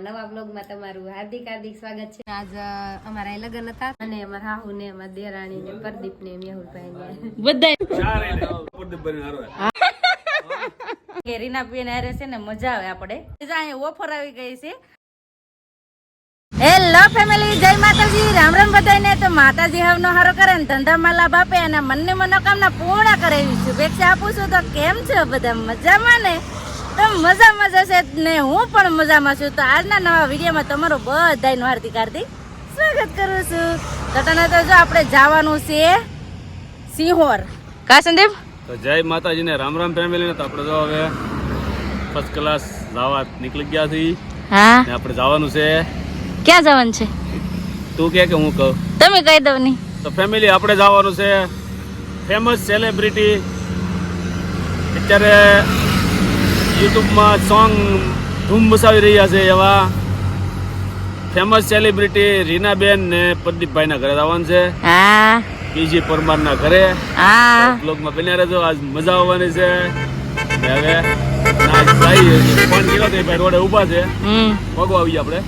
નવા બ્લોગમાં તમારું હાર્દિક સ્વાગત છે। આજ અમારા અહીં લગ્ન હતા અને અમારા હાહુ ને અમારા દેરાણી ને પ્રદીપ ને મેહુલભાઈ ને બધા રીના બેન હારે છે ને મજા આવે આપણે અહીંયા ઓફર આવી ગઈ છે। હેલો ફેમિલી, જય માતાજી, રામ રામ બધાને। તો માતાજી હવનો હારો કરે ને ધંધામાં લાભ આપે અને મનની મનોકામના પૂર્ણ કરે એવી શુભેચ્છા આપું છું। તો કેમ છો બધા, મજામાં ને? તો મજામાં જશે ને, હું પણ મજામાં છું। તો આજના નવા વિડીયોમાં તમારું બધાનું હાર્દિક સ્વાગત કરું છું। તો તને તો જો આપણે જવાનું છે સિંહોર, કા સંદીપ? તો જય માતાજી ને રામ રામ ફેમિલી ને। તો આપણે જો હવે ફર્સ્ટ ક્લાસ જવા નીકળી ગયા છીએ। હા, ને આપણે જવાનું છે। ક્યાં જવાનું છે? તું કે હું કહું? તમે કહી દો ની। તો ફેમિલી આપણે જવાનું છે ફેમસ સેલિબ્રિટી, અત્યારે યુટ્યુબમાં સોંગ ધૂમ મચાવી રહ્યા છે એવા ફેમસ સેલિબ્રિટી રીનાબેન ને પ્રદીપભાઈના ઘરે જવાનું છે। હા, પીજી પરમારના ઘરે। હા, બ્લોગમાં બન્યા રહેજો, આજ મજા આવવાની છે। ને હવે આજ જઈએ, ફોન કર્યો તો ભાઈ રોડે ઊભા છે, પગવા આવીએ આપણે।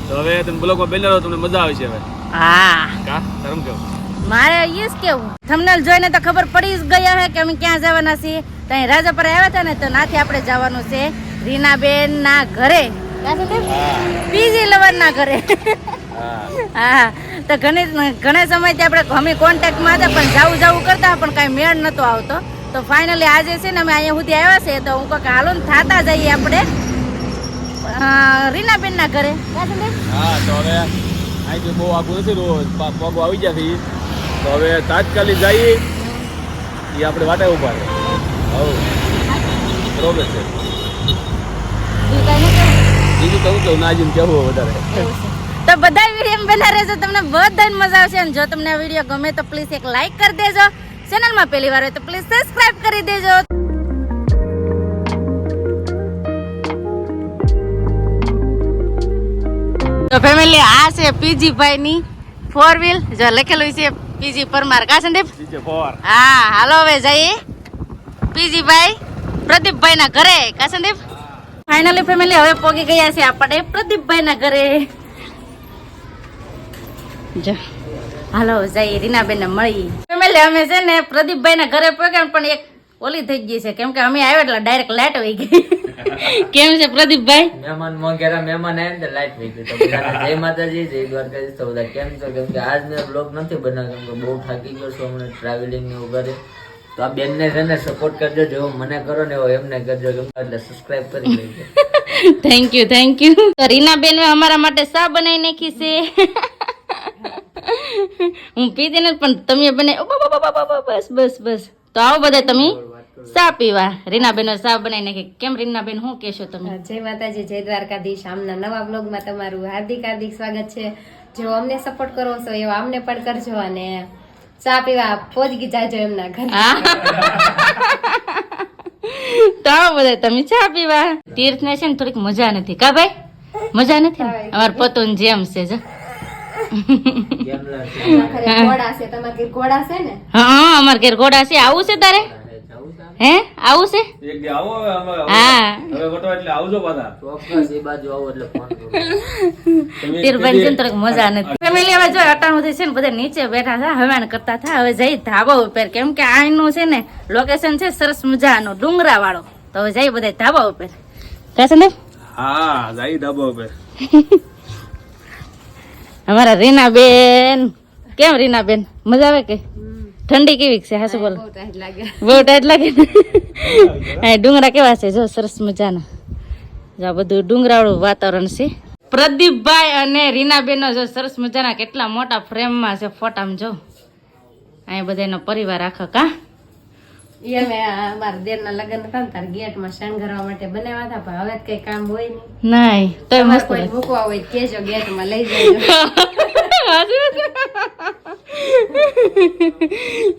તો હવે તમે બ્લોગમાં બન્યા રહો, તમને મજા આવે છે હવે। હા, કા ધરમ કેવું મારે એ જ કેવું, થંબનેલ જોઈને તો ખબર પડી જ ગયા હે કે અમે ક્યાં જવાના છીએ। તો અહીં રાજાપર આવ્યા હતા ને, તો નાથી આપણે જવાનું છે રીનાબેન ના ઘરે, પીજી લવર ના ઘરે। હા, તો ઘણા સમયથી આપણે અમે કોન્ટેક્ટમાં હતા, પણ જવું કરતા પણ કાંઈ મેળ નતો આવતો। તો ફાઇનલી આજે છે ને અમે અહીંયા સુધી આવ્યા છે। તો હું કહું કે હાલો ને થાતા જઈએ આપણે રીનાબેન ના ઘરે। હા, તો હવે અહીંથી બહુ આગું નથી, રોજ પગો આવી ગયા છે। તો હવે તાત્કાલિક જઈએ, એ આપણે વાટે ઉભા છે। હવ બરોબર છે, બીજું કહું તો ના જીને કેવું વધારે। તો બધા વિડીયો બના રહેજો, તમને બધાને મજા આવશે। અને જો તમને આ વિડીયો ગમે તો પ્લીઝ એક લાઈક કરી દેજો, ચેનલમાં પહેલી વાર હોય તો પ્લીઝ સબસ્ક્રાઇબ કરી દેજો। તો ફેમિલી, આ છે પીજી ભાઈ ની 4 વ્હીલ, જો લખેલું છે પીજી પરમાર, કા સંદીપ? હા, હાલો હવે જઈએ પીજી ભાઈ પ્રદીપભાઈ ના ઘરે, કા સંદીપ? ફાઇનલી ફેમિલી હવે પોગી ગયા છે આપણે પ્રદીપભાઈ ના ઘરે। જો હાલો જઈએ રીનાબેન ને મળી। ફેમિલી અમે છે ને પ્રદીપભાઈ ના ઘરે પહોંચ્યા, પણ એક ઓલી થઈ ગઈ છે, કેમ કે અમે આવ્યા એટલે ડાયરેક્ટ લાઈટ વહી ગઈ। કેમ છે પ્રદીપભાઈ? મહેમાન મોંઘેરા મહેમાન આવે ને લાઈટ વહી ગઈ। તો બધાને જય માતાજી, જય દ્વારકાધીશ। તો બધા કેમ છો? કેમ કે આજ મેં બ્લોગ નથી બનાવ્યો, કેમ કે બહુ થાકી ગયો છું હમણાં ટ્રાવેલિંગ ને એવું કરે। તો આ બેનને છે ને સપોર્ટ કરજો, જેવો મને કરો ને એવો એમને કરજો, કેમ એટલે સબસ્ક્રાઇબ કરી લેજો। થેન્ક યુ તો રીનાબેન અમારા માટે ચા બનાવી નાખી છે। હું પીધી ને, પણ તમે બને બસ તો આવો બધા તમે ચા પીવા। રીનાબેન ચા બનાવી નાખી। કેમ રીનાબેન, શું કહેશો તમે? જય માતાજી, જય દ્વારકાધીશ। આમના નવા બ્લોગમાં તમારું હાર્દિક સ્વાગત છે। જેવો અમને સપોર્ટ કરો છો એવો અમને પણ કરજો, અને ચા પીવા પહોંચી જાજો એમના ઘરે। તો આવો બધા તમે ચા પીવા। તીર્થ ને છે ને થોડીક મજા નથી, કા ભાઈ? મજા નથી ને? અમાર પતોન જેમ છે જો। ઘોડા છે, તમારે ઘેર ઘોડા છે ને? હા, અમાર ઘેર ઘોડા છે। આવું છે તારે? હે આવું છે? એક દી આવો હવે હા, હવે વટો એટલે આવજો પાછા। ચોક્કસ એ બાજુ આવો એટલે ફોન કરો। તીરભાઈ છે ને થોડીક મજા નથી। ફેમિલી હવે જો અટાણું થી છે ને બધા નીચે બેઠા હતા, હવાન કરતા હતા। હવે જઈ ધાબા ઉપર, કેમ કે આનું છે ને લોકેશન છે સરસ મજાનો ડુંગરા વાળો। તો હવે જઈ બધા ધાબા ઉપર, કહેશે ને? હા, જઈ ધાબા ઉપર। અમારા રીનાબેન, કેમ રીનાબેન મજા આવે કે ઠંડી કેવી છે? હાસુ બોલો, બહુ ટાઈટ લાગે ને? ડુંગરા કેવા છે જો, સરસ મજાના। જો બધું ડુંગરાવાળું વાતાવરણ છે। પ્રદીપભાઈ અને રીનાબેન જો સરસ મજાના કેટલા મોટા ફ્રેમમાં છે ફોટામાં જો। અહીંયા બધાનો પરિવાર આખો, કા? એ અમે અમારા દેરના લગ્ન હતા ને તાર ગેટમાં શણગારવા માટે બનાવ્યા હતા, પણ હવે કઈ કામ હોય નહીં। તો મસ્ત કોઈ મૂકવા હોય કેજો, ગેટમાં લઈ જજો।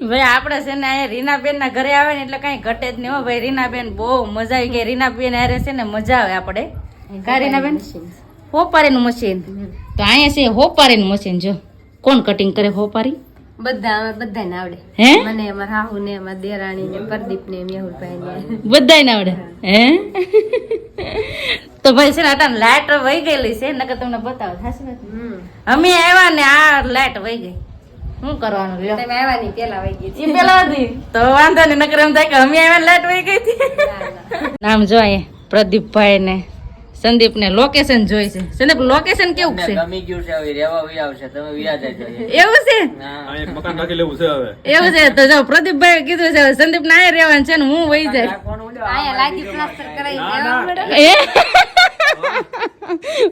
ભાઈ આપણે છે ને રીનાબેન ના ઘરે આવે ને એટલે કઈ ઘટે જ નહીં હો ભાઈ। રીનાબેન બહુ મજા આવી ગઈ। રીનાબેન હારે છે ને મજા આવે આપણે, કા રીનાબેન? હોપારીનું મશીન, તો અહીંયા છે હોપારીનું મશીન જો। કોણ કટિંગ કરે હોપારી? બધાને આવડે. હે મને અમારા હાહુ ને અમારા દેરાણી ને પ્રદીપ ને મેહુલભાઈ ને બધાને આવડે હે તો ભાઈ છે ને અટાણ લાઈટ વહી ગયેલી છે નકર તમને બતાવો થાશે ને અમે આવ્યા ને આ લાઈટ વહી ગઈ શું કરવાનું લ્યો તમે આવ્યા ની પેલા વહી ગઈ ઈ પેલા હતી તો વાંધો નહીં નકર એમ થાય કે અમે આવ્યા લાઈટ વહી ગઈ હતી નામ જો અહીંયા પ્રદીપભાઈ ને સંદીપ ને લોકેશન જોઈ છે સંદીપ લોકેશન કેવું છે ગમી ગયું છે હવે રેવા વી આવશે તમે વ્યા જાય એવું છે આ એક મકાન રાખી લેવું છે હવે એવું છે તો જો પ્રદીપભાઈ કીધું છે હવે સંદીપ ના અહીંયા રહેવાનું છે ને હું વહી જાય આયા લાગી પ્લાસ્ટર કરાવી દેવા પડે એ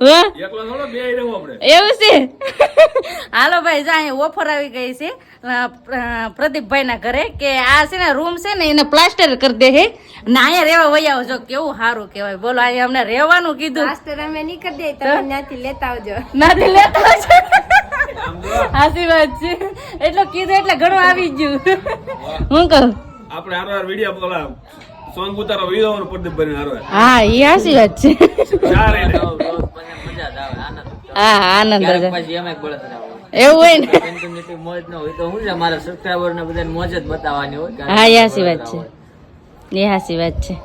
વાહ એકલો થોડો બે રહેવું આપણે એવું છે હાલો ભાઈ જો અહીંયા ઓફર આવી ગઈ છે પ્રદીપભાઈ ના ઘરે કે આ છે ને રૂમ છે ને એને પ્લાસ્ટર કરી દે છે ને અહીંયા રેવા વહી આવજો કેવું સારું કહેવાય બોલો અહીંયા અમને રહેવાનું કીધું પ્લાસ્ટર અમે નહીં કરી દઈએ તમે ત્યાંથી લેતા આવજો નથી લેતા છે સાચી વાત છે એટલું કીધું એટલે ઘણું આવી ગયું હું કહું આપણે હારો વિડિયો બોલા સોંગ ઉતારો વિડિયો પ્રદીપ બની હારો હા એ સાચી વાત છે ચાર એને મજા આવે આનંદ હા આનંદ જ. પછી એમ એક બળતરા હોય એવું હોય ને કન્ટિન્યુટી મોજ ન હોય તો હું છે મારા સબસ્ક્રાઇબર ને બધાને મોજ જ બતાવવાની હોય હા એ સાચી વાત છે એ સાચી વાત છે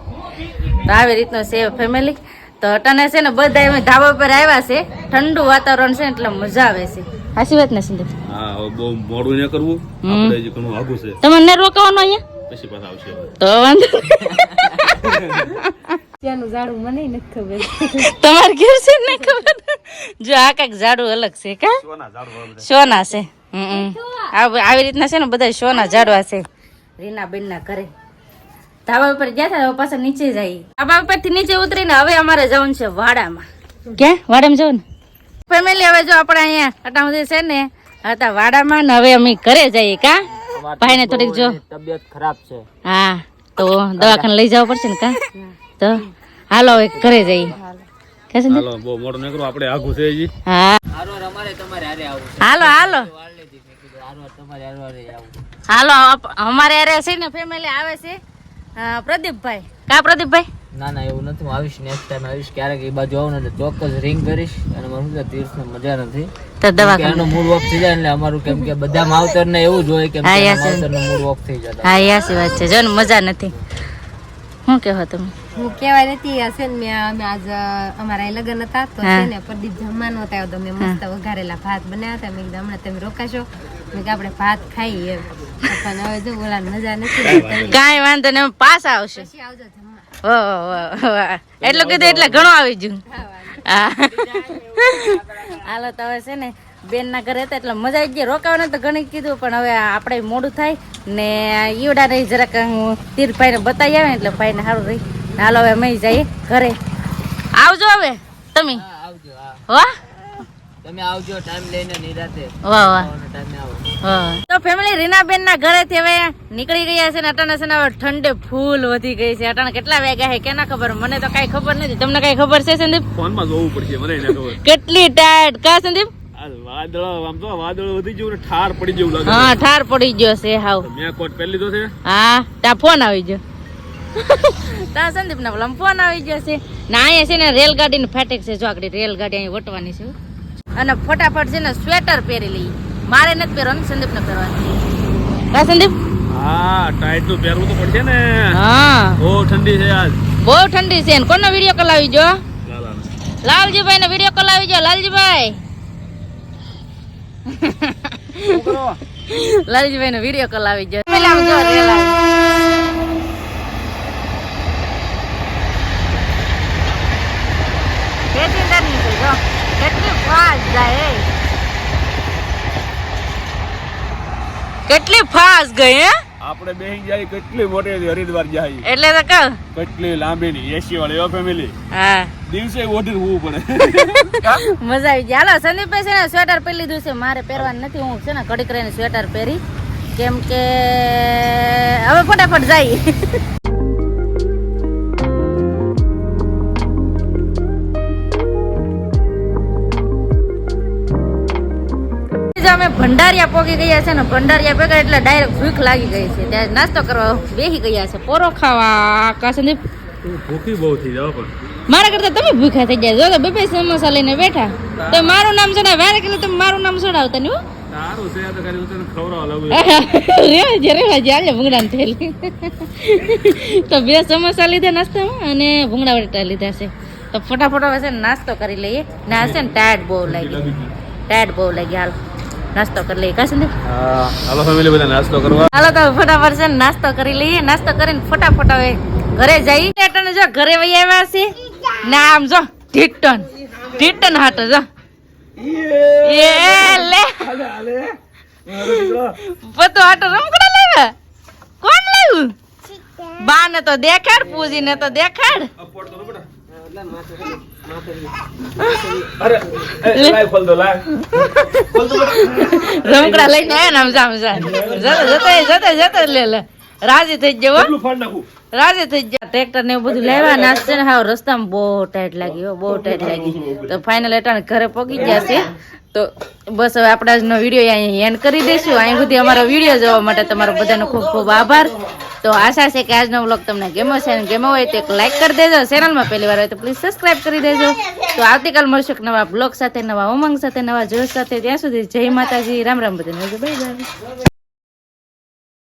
તો આવી રીતનો છે ફેમિલી તો અટાણે છે ને બધા અમે ધાબા પર આવ્યા છે ઠંડુ વાતાવરણ છે એટલે મજા આવે છે સાચી વાત ને સંદીપ હા હવે બહુ મોડું ન કરવું આપણે જે ઘણું આગું છે તમને રોકાવાનું અહીંયા પછી પાછા આવશે તો વાંધો ત્યાંનું ઝાડું મને નથી ખબર તમારે કેવું છે ને ખબર જો આ કાંઈક ઝાડુ અલગ છે કા સોના ઝાડવા બધા સોના છે આવી રીતના છે ને બધા સોના ઝાડવા છે રીના બેન ના ઘરે ધાબા ઉપર ગયા હતા હવે પાછા નીચે જઈએ ધાબા ઉપર થી નીચે ઉતરીને હવે અમારે જવાનું છે વાડામાં ક્યાં વાડામાં જવું ને ફેમિલી હવે જો આપણે અહીંયા અટાણ સુધી છે ને હતા વાડામાં ને હવે અમે ઘરે જઈએ કા ભાઈ ને થોડીક જો તબિયત ખરાબ છે હા તો દવાખાને લઈ જવું પડશે ને કા તો હાલો હવે ઘરે જઈએ કહેશે ને હાલો બહુ મોડું ન કરો આપણે આગું છે જી હા હારો અમારે તમારે હારે આવું છે હાલો હાલો વાળ લીધી મેં કીધું હારો તમારે હારે આવું હાલો અમારે અરે છે ને ફેમિલી આવે છે પ્રદીપભાઈ કા પ્રદીપભાઈ ના ના એવું નથી હું આવીશ નેક્સ્ટ ટાઈમ આવીશ ક્યારેક એ બાજુ આવું ને તો ચોક્કસ રિંગ કરીશ અને મને શું તીર્થ ને મજા નથી તો દવાખાને એનો મૂડ ઓફ થઈ જાય એટલે અમારું કેમ કે બધા માવતર ને એવું જ હોય કે હા, યાર, માવતર નો મૂડ ઓફ થઈ જાય હા એ સાચી વાત છે જો ને મજા નથી શું કહો તમે હું કેવાય નથી હશે ને અમે આજ અમારા અહીં લગ્ન હતા તો હા. છે ને પ્રદીપ જમવાનો હતા તો મેં મસ્ત વઘારેલા ભાત બનાવ્યા હતા મેં કીધું હમણાં તમે રોકાશો મેં કીધું આપણે ભાત ખાઈ એમ પણ હવે જો ઓલા મજા નથી આવતી. કાંઈ વાંધો નહીં પાસ આવશે પછી આવજો જમવા વાહ એટલું કીધું એટલે ઘણું આવી ગયું હા હાલો તો હવે છે ને બેન ના ઘરે હતા એટલે મજા આવી ગઈ રોકાવાનું તો ઘણી કીધું પણ હવે આપણે મોડું થાય ને ઈવડા રહી જરાક હું તીરભાઈ ને બતાવી આવે ને એટલે ભાઈ ને સારું રહી હાલો હવે અમે જઈએ ઘરે આવજો હવે તમે હા, આવજો હા વાહ તમે આવજો ટાઈમ લઈને નિરાતે વાહ વાહ ટાઈમે આવો તો ફેમિલી રીનાબેન ના ઘરેથી હવે નીકળી ગયા છે ને અટાણે છે ને હવે ઠંડે ફૂલ વધી ગઈ છે અટાણે કેટલા વાગ્યા છે કેના ખબર મને તો કઈ ખબર નથી તમને કઈ ખબર છે સંદીપ ફોનમાં જોવું પડશે મને એને ખબર કેટલી ટાઈટ કા સંદીપ આ વાદળ આમ તો વાદળ વધી ગયું ને ઠાર પડી જેવું લાગે હા ઠાર પડી ગયો છે હાવ મેં કોટ પહેરી લીધો છે હા ત્યાં ફોન આવી ગયો ત્યાં સંદીપ ના બોલા ફોન આવી ગયો છે ને અહીંયા છે ને રેલગાડી નું ફાટેક છે જો આગળ રેલગાડી અહીં વટવાની છે અને ફટાફટ છે ને સ્વેટર પહેરી લઈએ મારે નથી પહેરવાનું સંદીપ ને પહેરવાનું કા સંદીપ હા ટાઈટ તો પહેરવું તો પડશે ને હા બહુ ઠંડી છે આજ બહુ ઠંડી છે ને કોનો વિડીયો કોલ આવી જો લાલા લાલજીભાઈ નો વિડીયો કોલ આવી જો લાલજીભાઈ લાલજીભાઈ નો વિડીયો કોલ આવી ગયો પેલા આમ જો રેલ આવી. કેટલી ડરની છે જો કેટલી ફાસ્ટ જાય એ. કેટલી ફાસ્ટ ગઈ હે આપણે બેહી જાય કેટલી મોટી હરિદ્વાર જાય એટલે તો કહું કેટલી લાંબી ની એસી વાળી એવો ફેમિલી હા દિવસે ઓઢી હોવું પડે મજા આવી જાય હાલો સંદીપભાઈ છે ને સ્વેટર પહેરી લીધું છે મારે પહેરવાનું નથી હું છે ને ઘડીક રહીને સ્વેટર પહેરી કેમ કે હવે ફટાફટ જાય અમે ભંડારિયા પોગી ગયા છે ને ભંડારિયા ભેગા એટલે ડાયરેક્ટ ભૂખ લાગી ગઈ છે ત્યારે નાસ્તો કરવા બેસી ગયા છે પોરો ખાવા કા સંદીપ ભૂખી બહુ થઈ જાવ પણ મારા કરતા તમે ભૂખ્યા થઈ ગયા જો તો બે સમોસા લઈને બેઠા તો મારું નામ ચડાવ વારે કે તમે મારું નામ ચડાવતા ને સારું છે તો ખાલી તને ખવડાવવા લાગુ રેવાજી આલે ભૂંગળાની થેલી તો 2 સમોસા લીધા નાસ્તામાં અને ભૂંગળા બટેટા લીધા છે તો ફટાફટ હવે છે ને નાસ્તો કરી લઈએ ને આ છે ને ટાયર્ડ બહુ લાગી હાલ નાસ્તો કરી લઈએ કાશે ને હા હાલો ફેમિલી બધા નાસ્તો કરવા હાલો તો ફટાફટ છે ને નાસ્તો કરી લઈએ નાસ્તો કરીને ફટાફટ હવે ઘરે જઈ એટલે જો ઘરે વહી આવ્યા છે ને આમ જો ઢીટન હાટો જો એ લે બધો હાટો રમકડા લાવ્યા કોણ લાવ્યું બા ને તો દેખાડ પૂજી ને તો દેખાડ અરે લાય ખોલ દો લાય ખોલ દો રમકડા લઈને આવ્યા ને આમ જતા લે રાજી થઈ જવો કેટલું ફાડ નાખું રાજી થઈ ગયા ટ્રેક્ટર ને એવું બધું લેવા નાસ્તે ને હાવ રસ્તામાં બહુ ટાઈટ લાગી તો ફાઇનલ એટાણે ઘરે પહોંચી ગયા છે તો બસ હવે આપણે આજનો વિડીયો અહીંયા એન્ડ કરી દઈશું અહીં સુધી અમારો વિડીયો જોવા માટે તમારો બધાનો ખૂબ ખૂબ આભાર તો આશા છે કે આજનો વ્લોગ તમને ગમ્યો છે અને ગમ્યો હોય તો એક લાઈક કરી દેજો ચેનલમાં પહેલી વાર હોય તો પ્લીઝ સબસ્ક્રાઇબ કરી દેજો તો આવતીકાલ મળશું એક નવા બ્લોગ સાથે નવા ઉમંગ સાથે નવા જોશ સાથે ત્યાં સુધી જય માતાજી રામ રામ બધાને બાય બાય